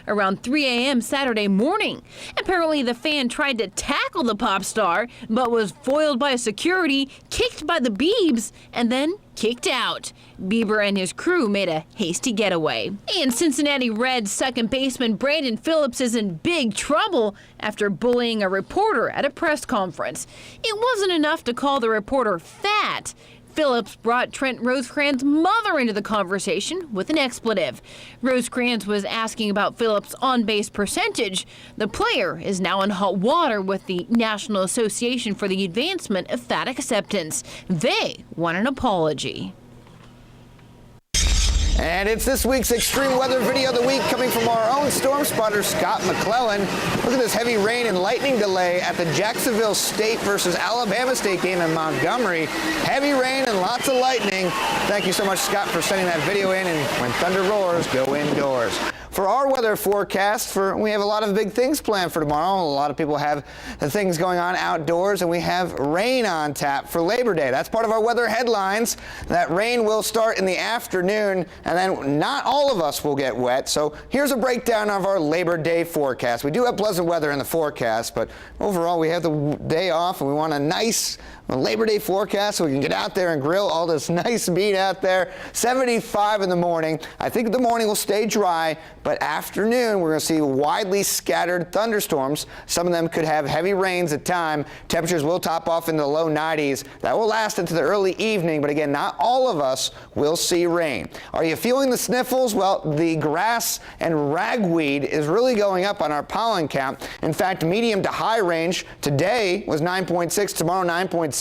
around 3 a.m. Saturday morning. Apparently, the fan tried to tackle the pop star, but was foiled by security, kicked by the Biebs, and then kicked out. Bieber and his crew made a hasty getaway. And Cincinnati Reds second baseman Brandon Phillips is in big trouble after bullying a reporter at a press conference. It wasn't enough to call the reporter fat. Phillips brought Trent Rosecrans' mother into the conversation with an expletive. Rosecrans was asking about Phillips' on-base percentage. The player is now in hot water with the National Association for the Advancement of Fat Acceptance. They want an apology. And it's this week's extreme weather video of the week coming from our own storm spotter, Scott McClellan. Look at this heavy rain and lightning delay at the Jacksonville State versus Alabama State game in Montgomery. Heavy rain and lots of lightning. Thank you so much, Scott, for sending that video in. And when thunder roars, go indoors. For our weather forecast, we have a lot of big things planned for tomorrow. A lot of people have the things going on outdoors, and we have rain on tap for Labor Day. That's part of our weather headlines. That rain will start in the afternoon, and then not all of us will get wet. So here's a breakdown of our Labor Day forecast. We do have pleasant weather in the forecast, but overall we have the day off, and we want a nice Labor Day forecast so we can get out there and grill all this nice meat out there. 75 in the morning. I think the morning will stay dry, but afternoon we're going to see widely scattered thunderstorms. Some of them could have heavy rains at time. Temperatures will top off in the low 90s. That will last into the early evening, but again, not all of us will see rain. Are you feeling the sniffles? Well, the grass and ragweed is really going up on our pollen count. In fact, medium to high range today was 9.6, tomorrow 9.7.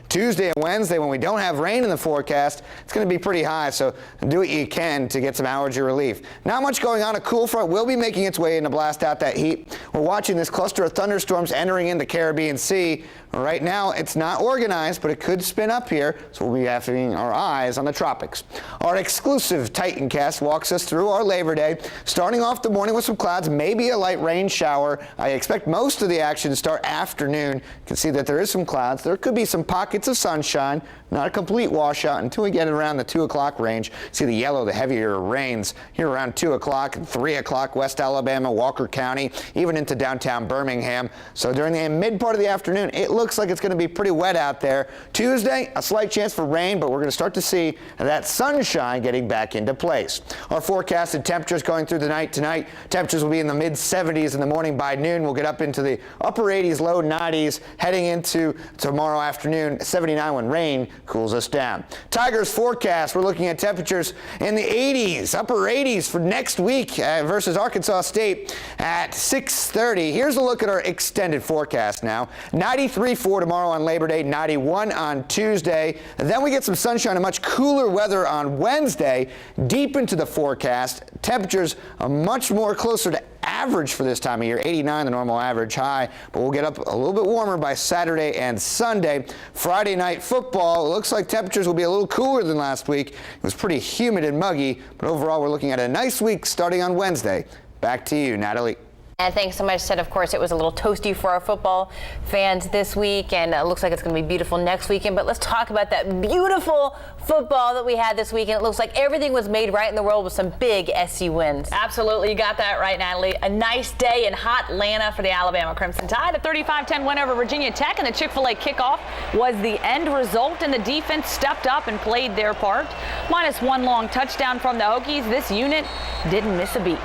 Tuesday and Wednesday, when we don't have rain in the forecast, it's going to be pretty high, so do what you can to get some allergy relief. Not much going on. A cool front will be making its way in to blast out that heat. We're watching this cluster of thunderstorms entering into Caribbean Sea. Right now, it's not organized, but it could spin up here, so we'll be having our eyes on the tropics. Our exclusive Titancast walks us through our Labor Day, starting off the morning with some clouds, maybe a light rain shower. I expect most of the action to start afternoon. You can see that there is some clouds. There could be some pockets of sunshine, not a complete washout until we get around the 2 o'clock range. See the yellow, the heavier rains here around 2 o'clock and 3 o'clock, West Alabama, Walker County, even into downtown Birmingham. So during the mid part of the afternoon, it looks like it's going to be pretty wet out there. Tuesday, a slight chance for rain, but we're going to start to see that sunshine getting back into place. Our forecasted temperatures going through the night tonight, temperatures will be in the mid 70s in the morning. By noon, we'll get up into the upper 80s, low 90s, heading into tomorrow afternoon, 79 when rain cools us down. Tigers forecast, we're looking at temperatures in the 80s, upper 80s for next week versus Arkansas State at 6:30. Here's a look at our extended forecast now. 93 for tomorrow on Labor Day, 91 on Tuesday. And then we get some sunshine and much cooler weather on Wednesday. Deep into the forecast, temperatures are much more closer to average for this time of year, 89 the normal average high, but we'll get up a little bit warmer by Saturday and Sunday. Friday night football, it looks like temperatures will be a little cooler than last week. It was pretty humid and muggy, but overall we're looking at a nice week starting on Wednesday. Back to you, Natalie. And thanks so much, Ted. Of course, it was a little toasty for our football fans this week, and it looks like it's going to be beautiful next weekend. But let's talk about that beautiful football that we had this weekend. It looks like everything was made right in the world with some big SC wins. Absolutely. You got that right, Natalie. A nice day in hot Atlanta for the Alabama Crimson Tide. A 35-10 win over Virginia Tech, and the Chick-fil-A kickoff was the end result, and the defense stepped up and played their part. Minus one long touchdown from the Hokies, this unit didn't miss a beat.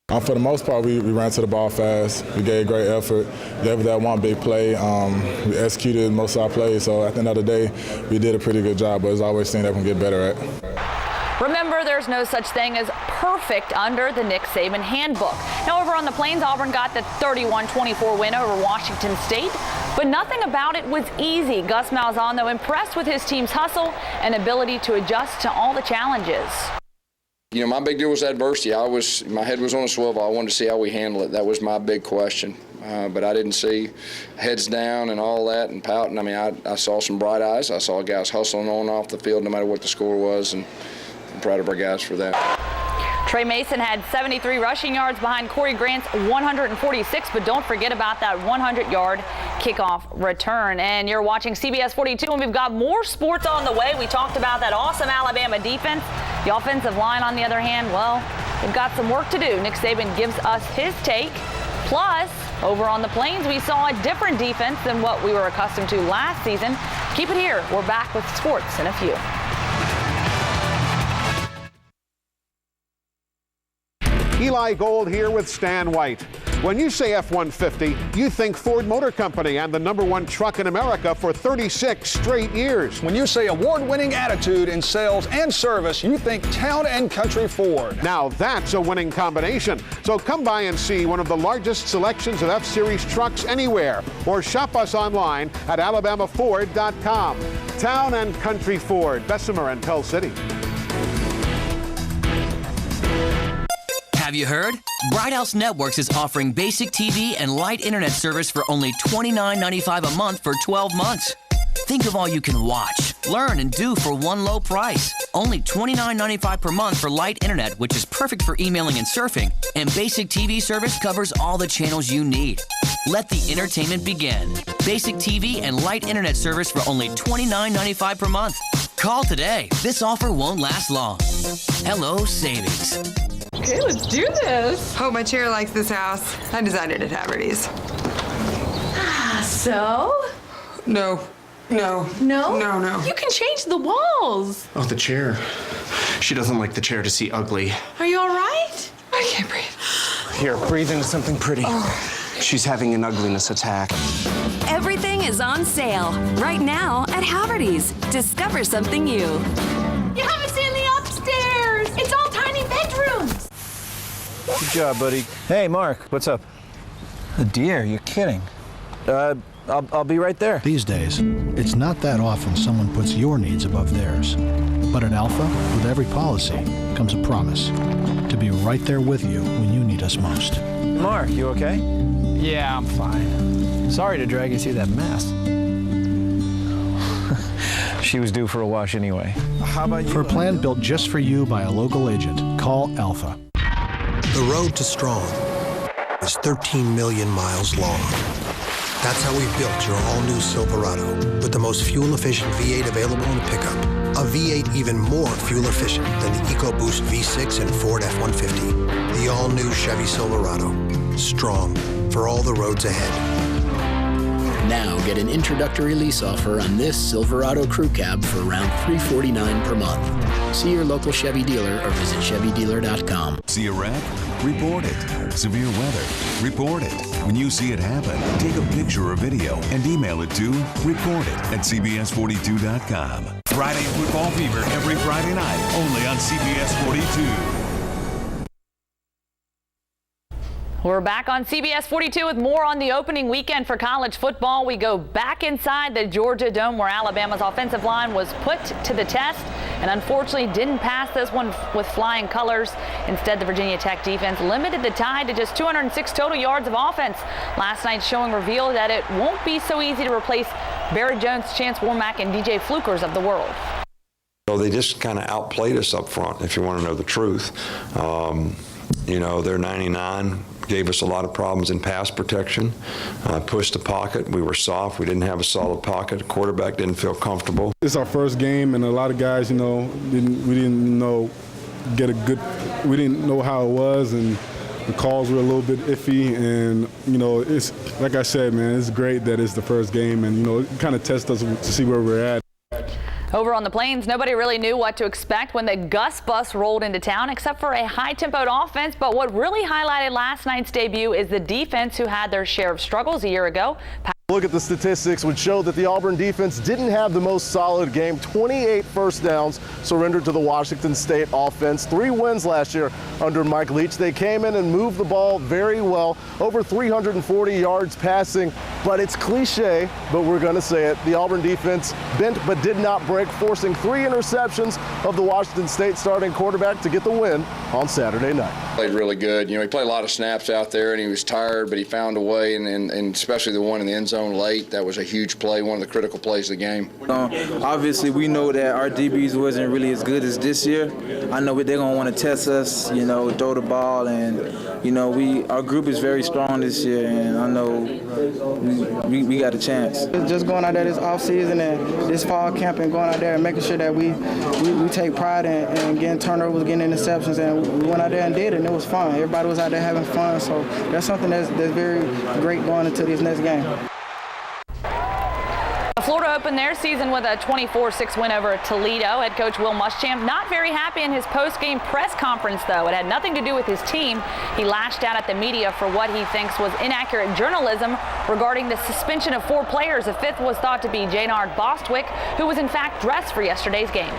For the most part, we ran to the ball fast. We gave great effort, gave that one big play. We executed most of our plays, so at the end of the day, we did a pretty good job, but it's always things that we can get better at. Remember, there's no such thing as perfect under the Nick Saban handbook. Now, over on the Plains, Auburn got the 31-24 win over Washington State, but nothing about it was easy. Gus Malzahn, though, impressed with his team's hustle and ability to adjust to all the challenges. You know, my big deal was adversity. My head was on a swivel. I wanted to see how we handle it. That was my big question. But I didn't see heads down and all that and pouting. I mean, I saw some bright eyes. I saw guys hustling on and off the field no matter what the score was, and I'm proud of our guys for that. Trey Mason had 73 rushing yards behind Corey Grant's 146, but don't forget about that 100-yard kickoff return. And you're watching CBS 42, and we've got more sports on the way. We talked about that awesome Alabama defense. The offensive line, on the other hand, well, They've got some work to do. Nick Saban gives us his take. Plus, over on the Plains, we saw a different defense than what we were accustomed to last season. Keep it here. We're back with sports in a few. Eli Gold here with Stan White. When you say F-150, you think Ford Motor Company and the #1 truck in America for 36 straight years. When you say award-winning attitude in sales and service, you think Town and Country Ford. Now that's a winning combination. So come by and see one of the largest selections of F-Series trucks anywhere, or shop us online at alabamaford.com. Town and Country Ford, Bessemer and Pell City. Have you heard? Bright House Networks is offering basic TV and light internet service for only $29.95 a month for 12 months. Think of all you can watch, learn, and do for one low price. Only $29.95 per month for light internet, which is perfect for emailing and surfing. And basic TV service covers all the channels you need. Let the entertainment begin. Basic TV and light internet service for only $29.95 per month. Call today. This offer won't last long. Hello, savings. Okay, let's do this. Hope my chair likes this house. I designed it at Haverty's. So? No. No? No. You can change the walls. Oh, the chair. She doesn't like the chair to see ugly. Are you all right? I can't breathe. Here, breathe into something pretty. She's having an ugliness attack. Everything is on sale right now at Haverty's. Discover something new. You haven't seen the upstairs. It's all tiny bedrooms. Good job, buddy. Hey, Mark, what's up? A deer, you're kidding. I'll be right there. These days, it's not that often someone puts your needs above theirs. But at Alpha, with every policy comes a promise to be right there with you when you need us most. Mark, you okay? Yeah, I'm fine. Sorry to drag you through that mess. She was due for a wash anyway. How about you? For a plan built just for you by a local agent, call Alpha. The road to strong is 13 million miles long. That's how we've built your all-new Silverado, with the most fuel-efficient V8 available in a pickup. A V8 even more fuel-efficient than the EcoBoost V6 and Ford F-150. The all-new Chevy Silverado. Strong for all the roads ahead. Now get an introductory lease offer on this Silverado Crew Cab for around $349 per month. See your local Chevy dealer or visit ChevyDealer.com. See a wreck? Report it. Severe weather? Report it. When you see it happen, take a picture or video and email it to report@cbs42.com. Friday Football Fever every Friday night, only on CBS 42. We're back on CBS 42 with more on the opening weekend for college football. We go back inside the Georgia Dome, where Alabama's offensive line was put to the test and unfortunately didn't pass this one with flying colors. Instead, the Virginia Tech defense limited the Tide to just 206 total yards of offense. Last night's showing revealed that it won't be so easy to replace Barry Jones, Chance Warmack, and DJ Flukers of the world. So they just kind of outplayed us up front, if you want to know the truth. They're 99. Gave us a lot of problems in pass protection, pushed the pocket. We were soft. We didn't have a solid pocket. The quarterback didn't feel comfortable. It's our first game, and a lot of guys, we didn't know how it was, and the calls were a little bit iffy. And it's like I said, man, it's great that it's the first game, and it kind of tests us to see where we're at. Over on the Plains, nobody really knew what to expect when the Gus bus rolled into town, except for a high-tempoed offense. But what really highlighted last night's debut is the defense, who had their share of struggles a year ago. Look at the statistics, which show that the Auburn defense didn't have the most solid game. 28 first downs surrendered to the Washington State offense. 3 wins last year under Mike Leach. They came in and moved the ball very well, over 340 yards passing. But it's cliche, but we're going to say it. The Auburn defense bent but did not break, forcing 3 interceptions of the Washington State starting quarterback to get the win on Saturday night. Played really good. He played a lot of snaps out there, and he was tired, but he found a way, and especially the one in the end zone late. That was a huge play, one of the critical plays of the game. Obviously, we know that our DBs wasn't really as good as this year. I know they're going to want to test us, throw the ball, and, our group is very strong this year, and I know we got a chance. Just going out there this offseason and this fall camp and going out there and making sure that we take pride in getting turnovers, getting interceptions, and we went out there and did it, and it was fun. Everybody was out there having fun, so that's something that's very great going into this next game. Florida opened their season with a 24-6 win over Toledo. Head coach Will Muschamp not very happy in his post-game press conference, though. It had nothing to do with his team. He lashed out at the media for what he thinks was inaccurate journalism regarding the suspension of 4 players. The 5th was thought to be Janard Bostwick, who was in fact dressed for yesterday's game.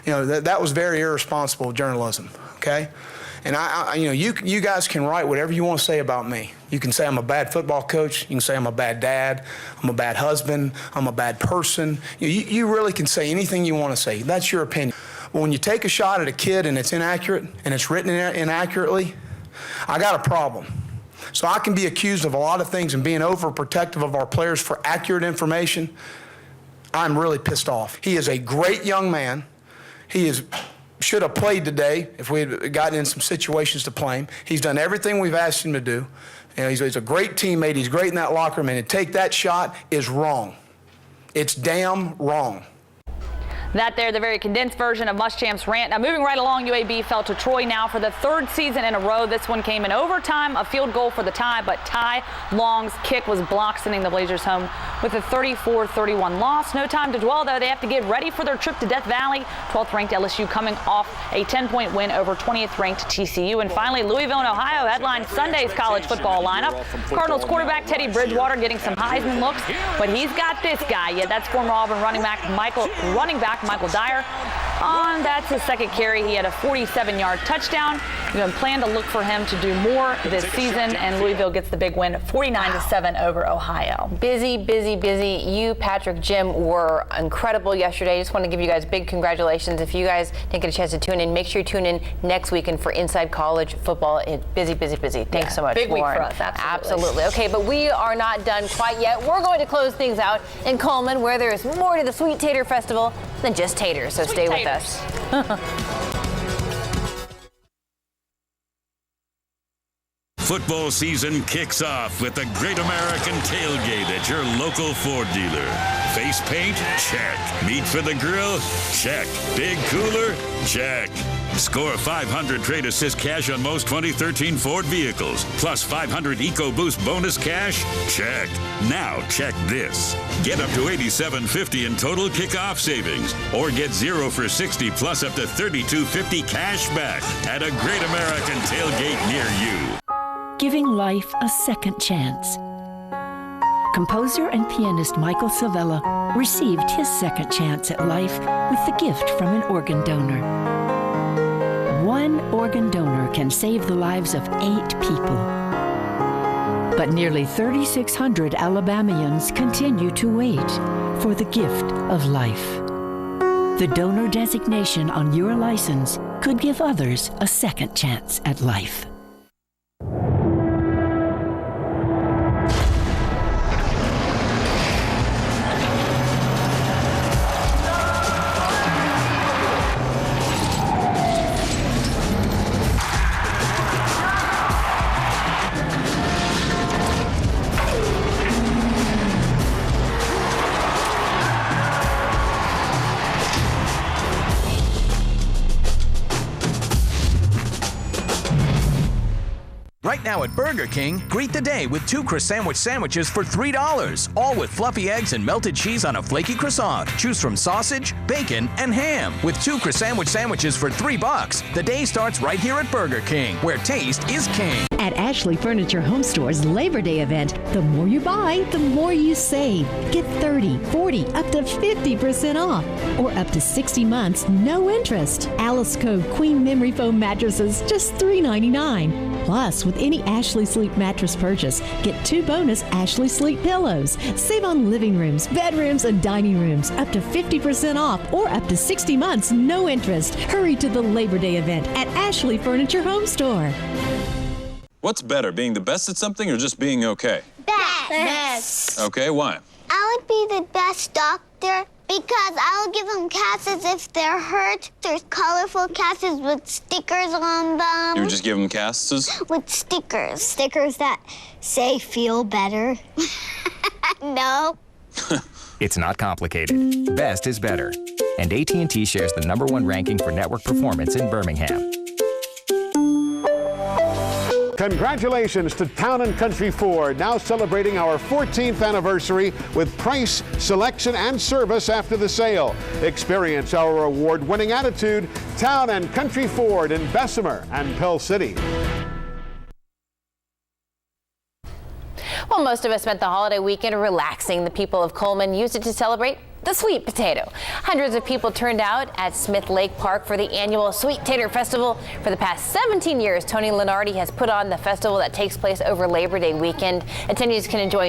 You know, that was very irresponsible journalism, okay? And you guys can write whatever you want to say about me. You can say I'm a bad football coach. You can say I'm a bad dad. I'm a bad husband. I'm a bad person. You really can say anything you want to say. That's your opinion. But when you take a shot at a kid and it's inaccurate and it's written inaccurately, I got a problem. So I can be accused of a lot of things and being overprotective of our players for accurate information. I'm really pissed off. He is a great young man. He should have played today if we had gotten in some situations to play him. He's done everything we've asked him to do. You know, he's a great teammate. He's great in that locker room, and to take that shot is wrong. It's damn wrong. That there, the very condensed version of Muschamp's rant. Now moving right along, UAB fell to Troy now for the 3rd season in a row. This one came in overtime, a field goal for the tie, but Ty Long's kick was blocked, sending the Blazers home with a 34-31 loss. No time to dwell, though. They have to get ready for their trip to Death Valley. 12th ranked LSU coming off a 10-point win over 20th ranked TCU. And finally, Louisville and Ohio headlined Sunday's college football lineup. Cardinals quarterback Teddy Bridgewater getting some Heisman looks, but he's got this guy. Yeah, that's former Auburn running back Michael Dyer. That's his 2nd carry. He had a 47-yard touchdown. We're going to plan to look for him to do more this season, and Louisville gets the big win, 49-7 over Ohio. Busy, busy, busy. You, Patrick, Jim were incredible yesterday. I just want to give you guys big congratulations. If you guys didn't get a chance to tune in, make sure you tune in next weekend for Inside College Football. Busy, busy, busy. Thanks so much, big Lauren. week for us, Absolutely. Okay, but we are not done quite yet. We're going to close things out in Coleman, where there is more to the Sweet Tater Festival than just taters. So stay with us. Football season kicks off with the Great American Tailgate at your local Ford dealer. Face paint? Check. Meat for the grill? Check. Big cooler? Check. Score 500 Trade Assist cash on most 2013 Ford vehicles, plus 500 EcoBoost bonus cash? Check. Now check this. Get up to $87.50 in total kickoff savings, or get 0 for 60 plus up to $32.50 cash back at a Great American Tailgate near you. Giving life a second chance. Composer and pianist Michael Savella received his second chance at life with the gift from an organ donor. One organ donor can save the lives of 8 people. But nearly 3,600 Alabamians continue to wait for the gift of life. The donor designation on your license could give others a second chance at life. Right now at Burger King, greet the day with 2 croissant sandwiches for $3, all with fluffy eggs and melted cheese on a flaky croissant. Choose from sausage, bacon, and ham. With 2 croissant sandwiches for $3, the day starts right here at Burger King, where taste is king. At Ashley Furniture Home Store's Labor Day event, the more you buy, the more you save. Get 30, 40, up to 50% off, or up to 60 months, no interest. Alice Cove Queen Memory Foam mattresses, just $3.99. Plus, with any Ashley Sleep mattress purchase, get 2 bonus Ashley Sleep pillows. Save on living rooms, bedrooms, and dining rooms, up to 50% off, or up to 60 months, no interest. Hurry to the Labor Day event at Ashley Furniture Home Store. What's better, being the best at something or just being okay? Best. Okay, why? I would be the best doctor because I'll give them casts if they're hurt. There's colorful casts with stickers on them. You would just give them casts? With stickers. Stickers that say feel better. No. It's not complicated. Best is better. And AT&T shares the #1 ranking for network performance in Birmingham. Congratulations to Town & Country Ford, now celebrating our 14th anniversary with price, selection, and service after the sale. Experience our award-winning attitude, Town & Country Ford in Bessemer and Pell City. Well, most of us spent the holiday weekend relaxing. The people of Coleman used it to celebrate the sweet potato. Hundreds of people turned out at Smith Lake Park for the annual Sweet Tater Festival. For the past 17 years, Tony Lenardi has put on the festival that takes place over Labor Day weekend. Attendees can enjoy